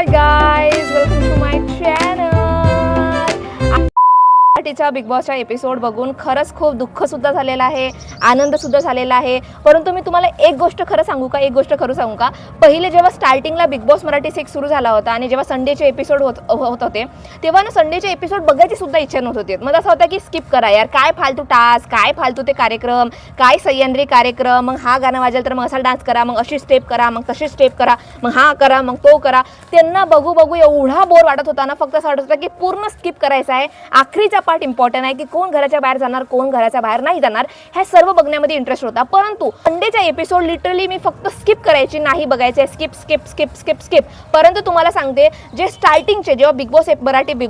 Hi guys, welcome to my channel. मराठीचा big बॉसचा episode बघून खरंच खूप दुःख सुद्धा झालेलं आहे, आनंद सुद्धा झालेला आहे. परंतु मी तुम्हाला एक गोष्ट खरं सांगू का, पहिले जेव्हा स्टार्टिंगला बिग बॉस मराठी 6 सुरू झाला होता आणि जेव्हा संडेचे एपिसोड होत होते तेव्हा ना संडेचे एपिसोड बघायची सुद्धा इच्छा नव्हत होती. मला असं होतं की स्किप करा यार, काय फालतू टास्क, काय फालतू ते कार्यक्रम, काय सह्याद्री कार्यक्रम, मग हा गाणं वाजेल तर मग असा डान्स करा, मग अशी स्टेप करा, मग तशी स्टेप करा, मग हा करा, मग तो करा. त्यांना बघू बघू एवढा बोर वाटत होता ना, फक्त असं वाटत होतं की पूर्ण स्किप करायचा आहे. आखरीचा पार्ट इम्पॉर्टंट आहे की कोण घराच्या बाहेर जाणार, कोण घराच्या बाहेर नाही जाणार, हे सर्व बघण्यामध्ये इंटरेस्ट होता. परंतु संडेचा एपिसोड लिटरली मी फक्त स्किप करायची, नाही बघायचे, skip skip skip skip skip. परंतु तुम्हाला सांगते, जे स्टार्टिंगचे जेव्हा बिग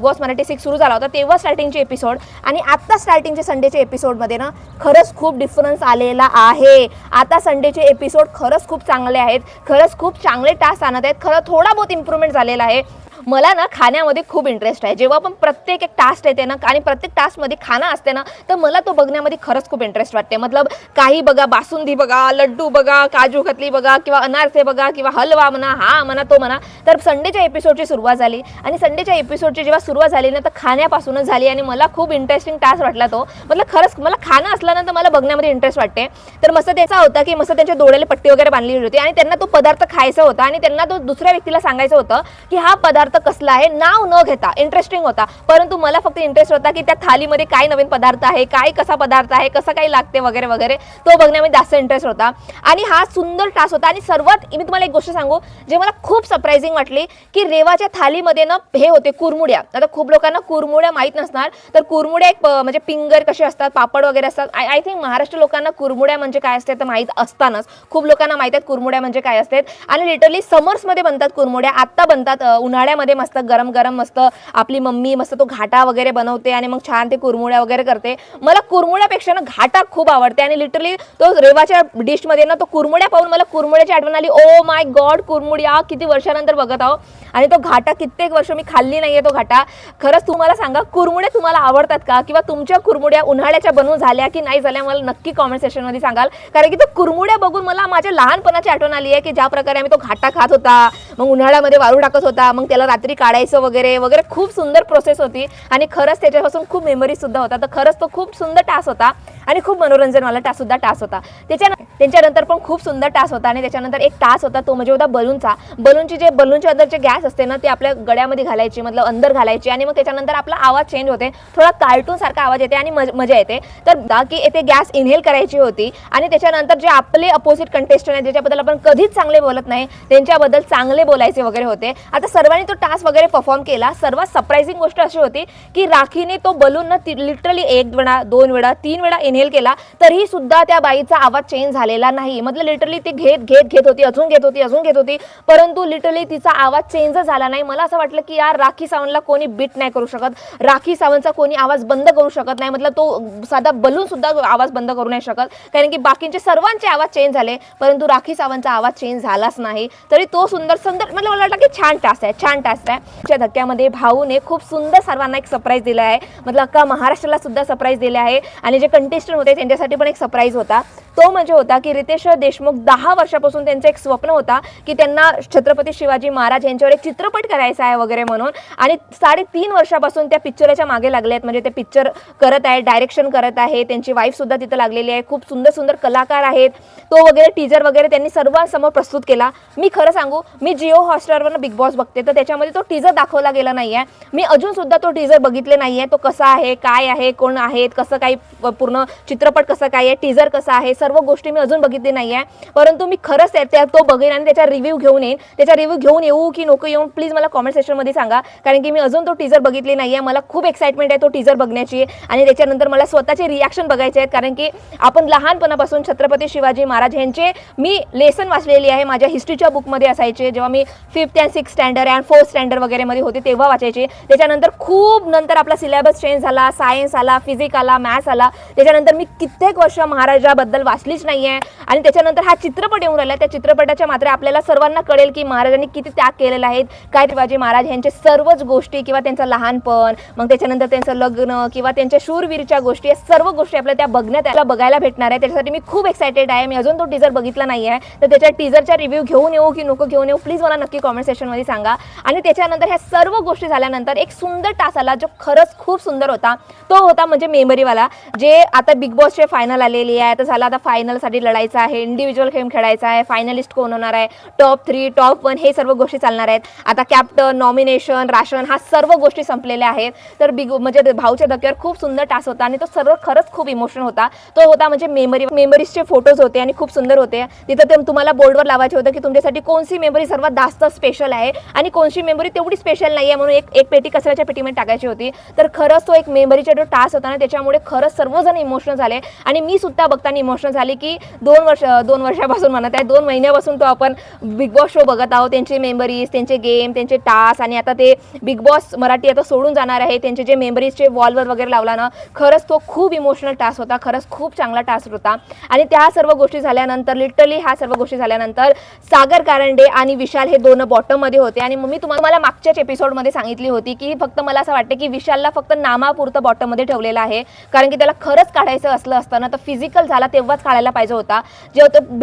बॉस मराठी 6 सुरू झाला होता तेव्हा स्टार्टिंगचे एपिसोड आणि आता स्टार्टिंगचे संडेचे एपिसोडमध्ये ना खरंच खूप डिफरन्स आलेला आहे. आता संडेचे एपिसोड खरंच खूप चांगले आहेत, खरंच खूप चांगले टास्क आणत आहेत, खरं थोडा बहुत इम्प्रूव्हमेंट झालेला आहे. मला ना खाण्यामध्ये खूप इंटरेस्ट आहे. जेव्हा पण प्रत्येक एक टास्क येते ना आणि प्रत्येक टास्कमध्ये खाणं असते ना, तर मला तो बघण्यामध्ये खरंच खूप इंटरेस्ट वाटते. मतलब काही बघा, बासुंदी बघा, लड्डू बघा, काजू कतली बघा, किंवा अनारसे बघा, किंवा हलवा म्हणा, हा म्हणा तो म्हणा. तर संडेच्या एपिसोडची सुरुवात झाली आणि संडेच्या एपिसोडची जेव्हा सुरुवात झाली ना, तर खाण्यापासूनच झाली आणि मला खूप इंटरेस्टिंग टास्क वाटला तो. मतलब खरंच मला खाणं असलं ना तर मला बघण्यामध्ये इंटरेस्ट वाटते. तर मस्त त्याचा होता की मस्त त्यांच्या डोळ्याला पट्टी वगैरे बांधली होती आणि त्यांना तो पदार्थ खायचा होता आणि त्यांना तो दुसऱ्या व्यक्तीला सांगायचं होतं की हा पदार्थ कसला आहे, नाव न घेता. इंटरेस्टिंग होता. परंतु मला फक्त इंटरेस्ट होता की त्या थालीमध्ये काय नवीन पदार्थ आहे, काय कसा पदार्थ आहे, कसं काही लागते वगैरे वगैरे, तो बघण्यामध्ये जास्त इंटरेस्ट होता. आणि हा सुंदर टास्क होता. आणि सर्वात मी तुम्हाला एक गोष्ट सांगू जे मला खूप सरप्राइझिंग वाटली की रेवाच्या थालीमध्ये ना हे होते कुरमुड्या. आता खूप लोकांना कुरमुड्या माहीत नसणार, तर कुरमुड्या एक म्हणजे पिंगर कसे असतात, पापड वगैरे असतात. आय थिंक महाराष्ट्र लोकांना कुरमुड्या म्हणजे काय असते तर माहीत असतानाच खूप लोकांना माहीत आहेत कुरमुड्या म्हणजे काय असतात. आणि लिटरली समर्समध्ये बनतात कुरमुड्या, आत्ता बनतात. उन्हाळ्यामध्ये मस्त गरम गरम मस्त आपली मम्मी मस्त तो घाटा वगैरे बनवते आणि मग छान ते कुरमुड्या वगैरे करते. मला कुरमुड्यापेक्षा ना घाटा खूप आवडते आणि लिटरली तो रेवाच्या डिशमध्ये ना तो कुरमुड्या पाहून मला कुरमुड्याची आठवण आली. ओ माय गॉड, कुरमुड्या किती वर्षानंतर बघत आहो. आणि तो घाटा कित्येक वर्ष मी खाल्ली नाहीये तो घाटा. खरंच तुम्हाला सांगा, कुरमुड्या तुम्हाला आवडतात का, किंवा तुमच्या कुरमुड्या उन्हाळ्याच्या बनवून झाल्या की नाही झाल्या, मला नक्की कॉमेंट सेक्शनमध्ये सांगाल. कारण की तो कुरमुड्या बघून मला माझ्या लहानपणाची आठवण आली आहे की ज्या प्रकारे आम्ही तो घाटा खात होता, मग उन्हाळ्यामध्ये वाळू टाकत होता, मग त्याला रात्री काढायचं वगैरे वगैरे. खूप सुंदर प्रोसेस होती आणि खरंच त्याच्यापासून खूप मेमरीज सुद्धा होता. तर खरंच तो खूप सुंदर टास्क होता आणि खूप मनोरंजनवाला टास्क होता. त्याच्यानंतर पण खूप सुंदर टास्क होता. आणि त्याच्यानंतर एक टास्क होता तो म्हणजे होता बलूनचा. बलूनच्या अंदर जे गॅस असते ना ते आपल्या गळ्यामध्ये घालायची, मतलब अंदर घालायची, आणि मग त्याच्यानंतर आपला आवाज चेंज होते, थोडा कार्टून सारखा आवाज येते आणि मजा येते. तर की येथे गॅस इनहेल करायची होती आणि त्याच्यानंतर जे आपले अपोजिट कंटेस्टंट आहेत ज्याच्याबद्दल आपण कधीच चांगले बोलत नाही त्यांच्याबद्दल चांगले बोलायचे वगैरे होते. आता सर्वांनी तो टास्क वगैरे परफॉर्म केला. सर्वात सरप्राइझिंग गोष्ट अशी होती की राखीने तो बलून ना लिटरली 1 वेळा, 2 वेळा, 3 वेळा इनहेल केला, तरीही सुद्धा त्या बाईचा आवाज चेंज झालेला नाही. मतलब लिटरली ती घेत होती, अजून घेत होती, परंतु लिटरली तिचा आवाज चेंज झाला नाही. मला असं वाटलं की यार, राखी सावंतला कोणी बीट नाही करू शकत, राखी सावंतचा कोणी आवाज बंद करू शकत नाही. मतलब तो साधा बलून सुद्धा आवाज बंद करू नाही शकत, कारण की बाकीचे सर्वांचे आवाज चेंज झाले परंतु राखी सावंतचा आवाज चेंज झालाच नाही. तरी तो सुंदर मतलब मला वाटलं की छान टास्क आहे. त्या धक्क्यामध्ये भाऊने खूप सुंदर सर्वांना एक सरप्राईज दिला आहे. मतलब अख्खा महाराष्ट्राला सुद्धा सरप्राईज दिला आहे. आणि जे कंटेस्टंट होते त्यांच्यासाठी पण एक सरप्राईज होता. तो म्हणजे होता की रितेश देशमुख 10 वर्षापासून त्यांचं एक स्वप्न होता की त्यांना छत्रपती शिवाजी महाराज यांच्यावर एक चित्रपट करायचा आहे वगैरे म्हणून. आणि 3.5 वर्षापासून त्या पिक्चरच्या मागे लागले आहेत. म्हणजे ते पिक्चर करत आहे, डायरेक्शन करत आहे, त्यांची वाईफ सुद्धा तिथं लागलेली आहे. खूप सुंदर कलाकार आहेत. तो वगैरे टीजर वगैरे त्यांनी सर्वांसमोर प्रस्तुत केला. मी खरं सांगू, मी जिओ हॉटस्टारवर बिग बॉस बघते, तर त्याच्यामध्ये तो टीजर दाखवला गेला नाही आहे. मी अजून सुद्धा तो टीजर बघितले नाही आहे. तो कसा आहे, काय आहे, कोण आहेत, कसं काही पूर्ण चित्रपट कसं काय आहे, टीजर कसा आहे, सर्व गोष्टी मी अजून बघितली नाही आहे. परंतु मी खरंच तो बघेन आणि त्याचा रिव्ह्यू घेऊन येईन. त्याचा रिव्ह्यू घेऊन येऊ की नको येऊन प्लीज मला कॉमेंट सेक्शनमध्ये सांगा, कारण की मी अजून तो टीजर बघितली नाही आहे. मला खूप एक्साइटमेंट आहे तो टीजर बघण्याची आणि त्याच्यानंतर मला स्वतःचे रिॲक्शन बघायचे आहेत. कारण की आपण लहानपणापासून छत्रपती शिवाजी महाराज यांचे मी लेसन वाचलेली आहे. माझ्या हिस्ट्रीच्या बुकमध्ये असायचे, जेव्हा मी 5th and 6th स्टँडर्ड आणि 4th स्टँडर्ड वगैरे मध्ये होते तेव्हा वाचायचे. त्याच्यानंतर खूप नंतर आपला सिलेबस चेंज झाला, सायन्स आला, फिजिक्स आला, मॅथ्स आला. त्याच्यानंतर मी कित्येक वर्ष महाराजाबद्दल वाचलीच नाही आहे. आणि त्याच्यानंतर हा चित्रपट येऊन राहिला, त्या चित्रपटाच्या मात्र आपल्याला सर्वांना कळेल की महाराजांनी किती त्याग केलेला आहे. काय शिवाजी महाराज यांचे सर्वच गोष्टी किंवा त्यांचं लहानपण, मग त्याच्यानंतर त्यांचं लग्न किंवा त्यांच्या शूरवीरच्या गोष्टी, या सर्व गोष्टी आपल्याला त्या बघायला भेटणार आहे. त्याच्यासाठी मी खूप एक्सायटेड आहे. मी अजून तो टीजर बघितला नाही आहे, तर त्याच्या टीजरचा रिव्ह्यू घेऊन येऊ की नको घेऊन येऊ प्लीज मला नक्की कॉमेंट सेक्शनमध्ये सांगा. आणि त्याच्यानंतर ह्या सर्व गोष्टी झाल्यानंतर एक सुंदर टास्क आला जो खरंच खूप सुंदर होता. तो होता म्हणजे मेमरीवाला, जे आता बिग बॉसचे फायनल आलेली आहे. तर झाला आता फायनलसाठी लढायचं आहे, इंडिव्हिज्युअल गेम खेळायचा आहे, फायनलिस्ट कोण होणार आहे, टॉप 3 टॉप 1 हे सर्व गोष्टी चालणार आहेत. आता कॅप्टन, नॉमिनेशन, राशन हा सर्व गोष्टी संपलेल्या आहेत. तर म्हणजे भाऊच्या धक्क्यावर खूप सुंदर टास्क होता आणि तो सर्व खरंच खूप इमोशनल होता. तो होता म्हणजे मेमरीजचे फोटोज होते आणि खूप सुंदर होते. तिथं ते तुम्हाला बोर्डवर लावायचे होतं की तुमच्यासाठी कोणती मेमरी सर्वात जास्त स्पेशल आहे आणि कोणती मेमरी तेवढी स्पेशल नाही आहे, म्हणून एक पेटी कचऱ्याच्या पेटीमध्ये टाकायची होती. तर खरंच तो एक मेमरीचा जो टास्क होता ना, त्याच्यामुळे खरंच सर्वजण इमोशनल झाले आणि मी सुद्धा बघताना इमोशनल झाली की 2 वर्षापासून म्हणत आहे 2 महिन्यापासून तो आपण बिग बॉस शो बघत आहोत. त्यांचे मेमरीज, त्यांचे गेम, त्यांचे टास्क आणि आता ते बिग बॉस मराठी आता सोडून जाणार आहे. त्यांचे जे मेमरीजचे वॉलवर वगैरे लावला ना, खरंच तो खूप इमोशनल टास्क होता. खरंच खूप चांगला टास्क होता. आणि त्या सर्व गोष्टी झाल्यानंतर लिटरली ह्या सर्व गोष्टी झाल्यानंतर सागर कारंडे आणि विशाल हे दोन बॉटममध्ये होते. आणि मी तुम्हाला मागच्याच एपिसोडमध्ये सांगितली होती की फक्त मला असं वाटतं की विशालला फक्त नामापुरतं बॉटममध्ये ठेवलेलं आहे, कारण की त्याला खरंच काढायचं असताना तर फिजिकल झाला तेव्हाच काढायला पाहिजे होता. जे होतं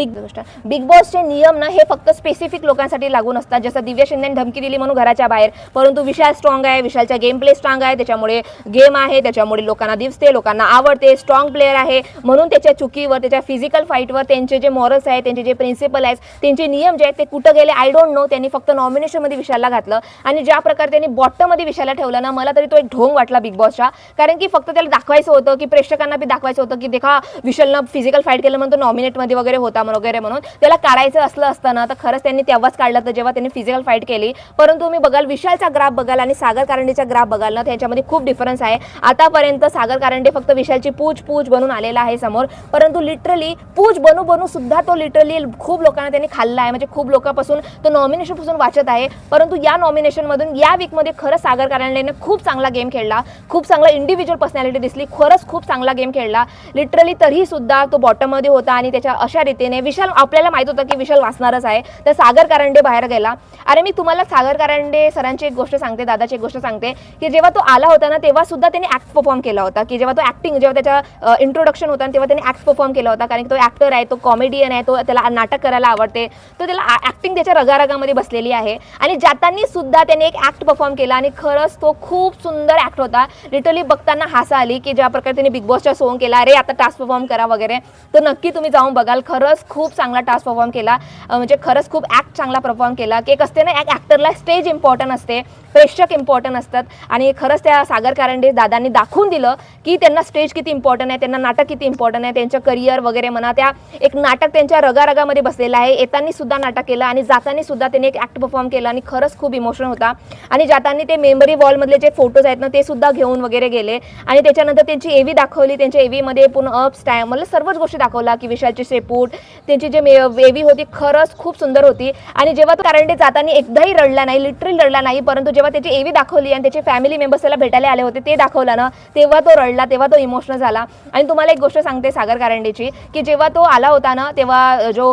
बिग बॉसचे नियम ना हे फक्त स्पेसिफिक लोकांसाठी लागू नसतात. जसं दिव्या शिंदेने धमकी दिली म्हणून घराच्या बाहेर, परंतु विशाल स्ट्रॉंग आहे, विशालचा गेम प्ले स्ट्रॉंग आहे, त्याच्यामुळे गेम आहे, त्याच्यामुळे लोकांना दिसते, लोकांना आवडते, स्ट्रॉंग प्लेअर आहे. म्हणून त्याच्या चुकीवर, त्याच्या फिजिकल फाईटवर त्यांचे जे मॉरल्स आहेत, त्यांचे जे प्रिन्सिपल आहेत, त्यांचे नियम जे आहेत ते कुठं गेले आय डोंट नो. त्यांनी फक्त नॉमिनेशनमध्ये विशालला घातलं आणि ज्या प्रकारे त्यांनी बॉटममध्ये विशालला ठेवलं ना, मला तरी तो एक ढोंग वाटला बिग बॉसचा. कारण की फक्त त्याला दाखवायचं होतं की प्रेक्षकांना बी दाखवायचं होतं की देखा विशालनं फिजिकल फाईट केलं म्हणून तो नॉमिनेटमध्ये वगैरे होता वगैरे, म्हणून त्याला काढायचं असताना तर खरंच त्यांनी तेव्हाच काढलं तर जेव्हा त्यांनी फिजिकल फाईट केली. परंतु तुम्ही बघाल विशालचा ग्राफ बघाल आणि सागर कारंडेचा ग्राफ बघाल ना, त्याच्यामध्ये खूप डिफरन्स आहे. आतापर्यंत सागर कारंडे फक्त विशालची पूछ बनून आलेला आहे समोर, परंतु लिटरली पूछ बनू सुद्धा तो लिटरली खूप लोकांना त्यांनी खाल्ला आहे. म्हणजे खूप लोकांपासून तो नॉमिनेशनपासून वाचत आहे. परंतु या नॉमिनेशनमधून या वीकमध्ये खरंच सागर कारंडेने खूप चांगला गेम खेळला, खूप चांगला इंडिव्हिज्युअल पर्सनॅलिटी दिसली, खरंच खूप चांगला गेम खेळला लिटरली. तरी सुद्धा तो बॉटममध्ये होता आणि त्याच्या अशा रीतीने विशाल, आपल्याला माहित होतं की विशाल वाचणारच आहे, तर सागर कारंडे बाहेर गेला. अरे मी तुम्हाला सागर कारंडे सरांची एक गोष्ट सांगते, दादाची एक गोष्ट सांगते की जेव्हा तो आला होता ना तेव्हा सुद्धा त्यांनी ऍक्ट परफॉर्म केला होता. की जेव्हा तो जेव्हा त्याचा इंट्रोडक्शन होता तेव्हा त्यांनी ऍक्ट परफॉर्म केला होता, कारण की तो ऍक्टर आहे, तो कॉमेडियन आहे, तो त्याला नाटक करायला आवडते, तर त्याला ऍक्टिंग त्याच्या रगारगामध्ये बसलेली आहे. आणि जाताना सुद्धा त्याने एक ऍक्ट परफॉर्म केला आणि खरंच तो खूप सुंदर ऍक्ट होता. लिटरली बघताना हसा आली की ज्या प्रकारे त्यांनी बिग बॉसच्या सोंग केला, अरे आता टास्क परफॉर्म करा वगैरे, तर नक्की तुम्ही जाऊन बघाल. खरंच खूप चांगला टास्क परफॉर्म केला, म्हणजे खरंच खूप ऍक्ट चांगला परफॉर्म केला. की एक असते ना, एक ऍक्टरला स्टेज इम्पॉर्टंट असते, प्रेक्षक इम्पॉर्टंट असतात आणि खरंच त्या सागर कारंडे दादांनी दाखवून दिलं की त्यांना स्टेज किती इम्पॉर्टंट आहे, त्यांना नाटक किती इम्पॉर्टंट आहे, त्यांचं करिअर वगैरे म्हणा, त्या एक नाटक त्यांच्या रगारगामध्ये बसलेलं आहे. येताना सुद्धा नाटक केलं आणि जाताना सुद्धा त्यांनी एक ऍक्ट परफॉर्म केला आणि खरंच खूप इमोशनल होता. आणि जाताना ते मेमरी वॉलमधले जे फोटोज आहेत ना ते सुद्धा घेऊन वगैरे गेले आणि त्याच्यानंतर त्यांची एव्ही दाखवली. त्यांच्या एव्हीमध्ये पूर्ण अप्स टाइम मला सर्वच गोष्टी दाखवला की विशालची शेपूट, त्यांची जे एव्ही होती खरंच खूप सुंदर होती. आणि जेव्हा तो कारंडे जाताना एकदाही रडला नाही, लिटरली रडला नाही, परंतु जेव्हा त्याची एव्ही दाखवली आणि त्याचे फॅमिली मेंबर्स त्याला भेटायला आले होते ते दाखवलं ना, तेव्हा तो रडला, तेव्हा तो इमोशनल झाला. आणि तुम्हाला एक गोष्ट सांगते सागर कारंडेची, की जेव्हा तो आला होता ना तेव्हा जो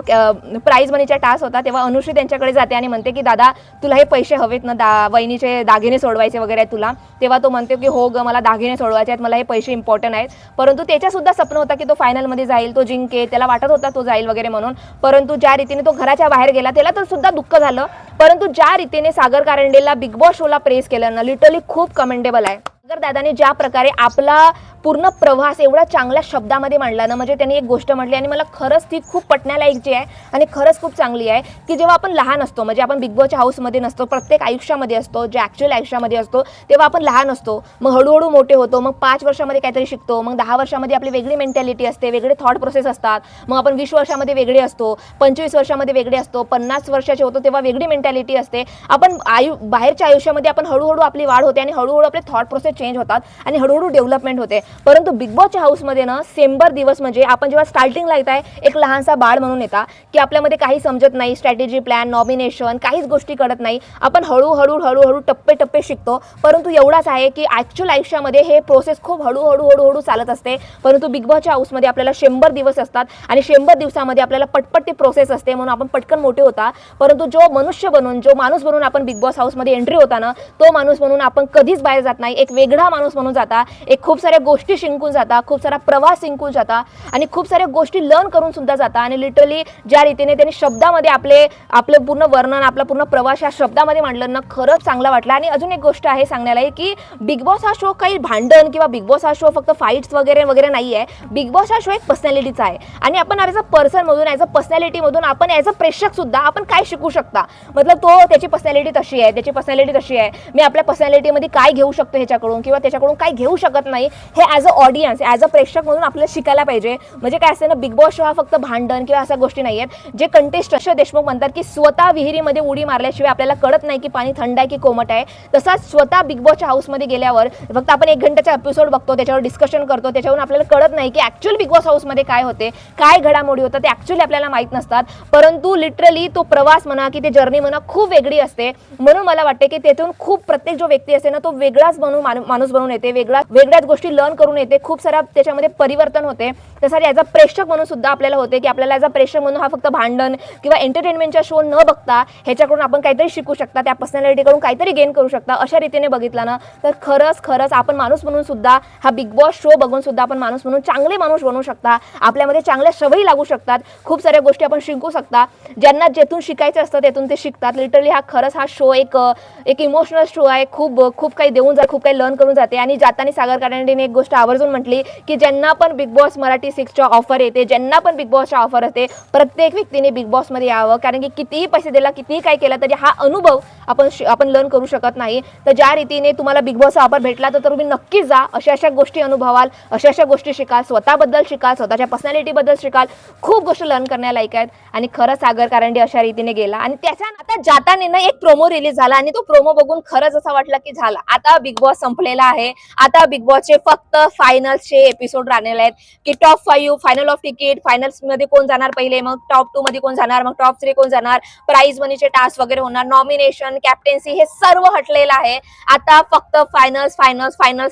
प्राइज मनीचा टास्क होता तेव्हा अनुश्री त्यांच्याकडे जाते आणि म्हणते की दादा तुला हे पैसे हवेत ना, वहिनीचे दागिने सोडवायचे वगैरे आहेत तुला. तेव्हा तो म्हणतो की हो ग मला दागिने सोडवायचे आहेत, मला हे पैसे इम्पॉर्टंट आहेत. परंतु त्याच्या सुद्धा स्वप्न होता की तो फायनलमध्ये जाईल, तो जिंके, त्याला वाटत होता तो जाईल वगैरे म्हणून. परंतु ज्या रीतीने तो घराच्या बाहेर गेला त्याला तर सुद्धा दुःख झालं. परंतु ज्या रीतीने सागर कारंडेला बिग बॉस शोला प्रेस केलं ना, लिटरली खूप कमेंडेबल आहे. सागर दादाने ज्या प्रकारे आपला पूर्ण प्रवास एवढा चांगल्या शब्दामध्ये मांडला ना, म्हणजे त्यांनी एक गोष्ट म्हटली आणि मला खरंच ती खूप पटण्यालायक आहे आणि खरंच खूप चांगली आहे. की जेव्हा आपण लहान असतो, म्हणजे आपण बिग बॉसच्या हाऊसमध्ये नसतो, प्रत्येक आयुष्यामध्ये असतो, जे ॲक्च्युअल आयुष्यामध्ये असतो तेव्हा आपण लहान असतो, मग हळूहळू मोठे होतो, मग 5 वर्षामध्ये काहीतरी शिकतो, मग 10 वर्षामध्ये आपली वेगळी मेंटॅलिटी असते, वेगळे थॉट प्रोसेस असतात, मग आपण 20 वर्षामध्ये वेगळे असतो, 25 वर्षामध्ये वेगळे असतो, 50 वर्षाचे होतो तेव्हा वेगळी मेंटॅलिटी असते. आपण बाहेरच्या आयुष्यामध्ये आपण हळूहळू आपली वाढ होते आणि हळूहळू आपले थॉट प्रोसेस चेंज होतात आणि हळूहळू डेव्हलपमेंट होते. परंतु बिग बॉसच्या हाऊसमध्ये ना 100 दिवस म्हणजे आपण जेव्हा स्टार्टिंगला येत आहे एक लहानसा बाळ म्हणून येता की आपल्यामध्ये काही समजत नाही, स्ट्रॅटेजी प्लॅन, नॉमिनेशन, काहीच गोष्टी कळत नाही. आपण हळूहळू टप्पे टप्पे शिकतो. परंतु एवढाच आहे की ॲक्च्युअल आयुष्यामध्ये हे प्रोसेस खूप हळूहळू चालत असते. परंतु बिग बॉसच्या हाऊसमध्ये आपल्याला 100 दिवस असतात आणि 100 दिवसामध्ये आपल्याला पटपट ती प्रोसेस असते म्हणून आपण पटकन मोठे होता. परंतु जो मनुष्य बनून, जो माणूस बनून आपण बिग बॉस हाऊसमध्ये एंट्री होता ना, तो माणूस म्हणून आपण कधीच बाहेर जात नाही. एक वेगळा माणूस म्हणून जाता, एक खूप साऱ्या गोष्टी शिंकून जाता, खूप सारा प्रवास शिंकून जाता आणि खूप साऱ्या गोष्टी लर्न करून सुद्धा जाता. आणि लिटरली ज्या रीतीने त्यांनी शब्दामध्ये आपले पूर्ण वर्णन, आपला पूर्ण प्रवास या शब्दामध्ये मांडलं ना, खरंच चांगला वाटला. आणि अजून एक गोष्ट आहे सांगण्याला की बिग बॉस हा शो काही भांडण किंवा बिग बॉस हा शो फक्त फाईट्स वगैरे वगैरे नाही आहे. बिग बॉस हा शो एक पर्सनॅलिटीचा आहे आणि आपण ॲज अ पर्सन मधून, ॲज अ पर्सनॅलिटीमधून आपण ॲज अ प्रेक्षक सुद्धा आपण काय शिकू शकता. मतलब तो त्याची पर्सनॅलिटी तशी आहे, त्याची पर्सनॅलिटी तशी आहे, मी आपल्या पर्सनॅलिटीमध्ये काय घेऊ शकतो ह्याच्याकडून किंवा त्याच्याकडून काय घेऊ शकत नाही, हे as a audience, as a प्रेक्षक म्हणून आपल्याला शिकायला पाहिजे. म्हणजे काय असते ना, बिग बॉस शो हा फक्त भांडण किंवा अशा गोष्टी नाही आहेत. जे कंटेस्टंट अक्षय देशमुख म्हणतात की स्वतः विहिरीमध्ये उडी मारल्याशिवाय आपल्याला कळत नाही की पाणी थंड आहे की कोमट आहे, तसाच स्वतः बिग बॉसच्या हाऊसमध्ये गेल्यावर फक्त आपण 1 घंट्याचा एपिसोड बघतो, त्याच्यावर डिस्कशन करतो, त्याच्यावरून आपल्याला कळत नाही की ॲक्च्युअल बिग बॉस हाऊसमध्ये काय होते, काय घडामोडी होतात ते ॲक्च्युअली आपल्याला माहीत नसतात. परंतु लिटरली तो प्रवास म्हणा की ते जर्नी म्हणा खूप वेगळी असते. म्हणून मला वाटते की तेथून खूप प्रत्येक जो व्यक्ती असते ना, तो वेगळाच माणूस बनून येते, वेगळ्याच गोष्टी लर्न करून येते, खूप सारा त्याच्यामध्ये परिवर्तन होते. तसं ॲज अ प्रेक्षक म्हणून सुद्धा आपल्याला होते की आपल्याला ॲज अ प्रेक्षक म्हणून हा फक्त भांडण किंवा एंटरटेनमेंटच्या शो न बघता ह्याच्याकडून आपण काहीतरी शिकू शकता, त्या पर्सनॅलिटीकडून काहीतरी गेन करू शकता. अशा रीतीने बघितलं ना तर खरंच आपण माणूस म्हणून सुद्धा हा बिग बॉस शो बघून सुद्धा आपण माणूस म्हणून चांगले माणूस बनू शकता. आपल्यामध्ये चांगल्या सवयी लागू शकतात, खूप साऱ्या गोष्टी आपण शिकू शकता. ज्यांना जेथून शिकायचं असतं तेथून ते शिकतात. लिटरली हा शो एक इमोशनल शो आहे. खूप काही देऊन खूप काही लर्न करून जाते. आणि जाताना सागर कारंडेने एक गोष्ट आवर्जून म्हटली की ज्यांना पण बिग बॉस मराठी 6च्या ऑफर येते, ज्यांना पण बिग बॉसच्या ऑफर असते, प्रत्येक व्यक्तीने बिग बॉसमध्ये यावं. कारण की कितीही पैसे दिला, कितीही काय केलं तरी हा अनुभव आपण लर्न करू शकत नाही. तर ज्या रीतीने तुम्हाला बिग बॉसचा ऑफर भेटला तर तुम्ही नक्कीच जा, अशा गोष्टी अनुभवाल, अशा गोष्टी शिकाल, स्वतःबद्दल शिकाल, स्वतःच्या पर्सनॅलिटीबद्दल शिकाल, खूप गोष्टी लर्न करण्यालायक आहेत. आणि खरंच सागर कारंडे अशा रीतीने गेला. आणि त्याच्या आता जाताना ना एक प्रोमो रिलीज झाला आणि तो प्रोमो बघून खरंच असं वाटलं की झाला आता बिग बॉस संपलेला आहे. आता बिग बॉसचे फक्त फायनल्सचे एपिसोड राहिलेले आहेत की top 5, final of ticket, finals मध्ये कोण जाणार पहिले, मग टॉप 2 मध्ये कोण जाणार, मग टॉप 3 कोण जाणार, प्राइज मनीचे टास्क वगैरे होणार, नॉमिनेशन, कॅप्टन्सी, हे सर्व हटलेलं आहे. आता फक्त फायनल्स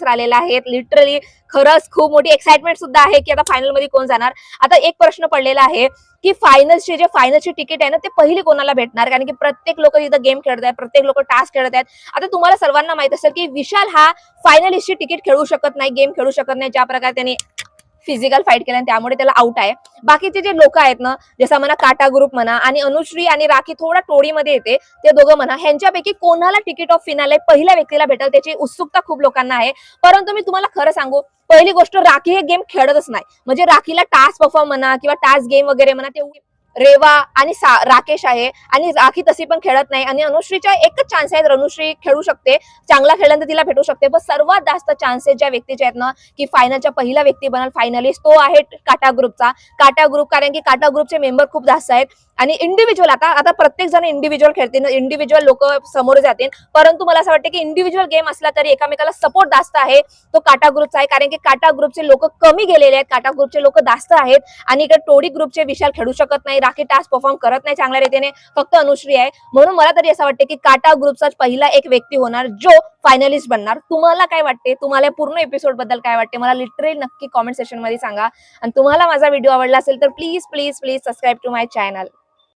राहिलेले आहेत. लिटरली खरंच खूप मोठी एक्साइटमेंट सुद्धा आहे की आता फायनल मध्ये कोण जाणार. आता एक प्रश्न पडलेला आहे की फायनलची तिकीट आहे ना ते पहिली कोणाला भेटणार, कारण की प्रत्येक लोक इथं गेम खेळत आहेत, प्रत्येक लोक टास्क खेळत आहेत. आता तुम्हाला सर्वांना माहित असेल की विशाल हा फायनलिस्टची तिकीट खेळू शकत नाही, गेम खेळू शकत नाही, ज्या प्रकारे त्यांनी फिजिकल फाईट केला त्यामुळे त्याला आउट आहे. बाकीचे जे लोक आहेत ना, जसं म्हणा काटा ग्रुप म्हणा आणि अनुश्री आणि राखी थोडा टोळीमध्ये येते, ते दोघं म्हणा, ह्यांच्यापैकी कोणाला तिकीट ऑफ फिनाले पहिल्या व्यक्तीला भेटेल त्याची उत्सुकता खूप लोकांना आहे. परंतु मी तुम्हाला खरं सांगू, पहिली गोष्ट, राखी हे गेम खेळतच नाही. म्हणजे राखीला टास्क परफॉर्म म्हणा किंवा टास्क गेम वगैरे म्हणा ते रेवा आणि राकेश आहे आणि राखी तशी पण खेळत नाही. आणि अनुश्रीच्या एकच चान्स आहे, अनुश्री खेळू शकते, चांगला खेळल्यानंतर तिला भेटू शकते. पण सर्वात जास्त चान्सेस ज्या व्यक्तीचे आहेत ना की फायनलच्या पहिला व्यक्ती बनल फायनलिस्ट, तो आहे काटा ग्रुप. कारण की काटा ग्रुपचे मेंबर खूप जास्त आहेत आणि इंडिव्हिज्युअल आता प्रत्येक जण इंडिव्हिज्युअल खेळतील, इंडिव्हिज्युअल लोक समोर जातील. परंतु मला असं वाटतं की इंडिव्हिज्युअल गेम असला तरी एकामेकाला सपोर्ट जास्त आहे तो काटा ग्रुपचा आहे. कारण की काटा ग्रुपचे लोक कमी गेलेले आहेत, काटा ग्रुपचे लोक जास्त आहेत. आणि इकडे टोळी ग्रुपचे विशाल खेळू शकत नाही, राखी टास्क परफॉर्म करत नाही चांगल्या रीतीने, फक्त अनुश्री आहे. म्हणून मला तरी असं वाटतं की काटा ग्रुपचाच पहिला एक व्यक्ती होणार जो फायनलिस्ट बनणार. तुम्हाला काय वाटते, तुम्हाला पूर्ण एपिसोड बद्दल काय वाटते, मला लिटरली नक्की कॉमेंट सेक्शन मध्ये सांगा. आणि तुम्हाला माझा व्हिडिओ आवडला असेल तर please subscribe to my channel.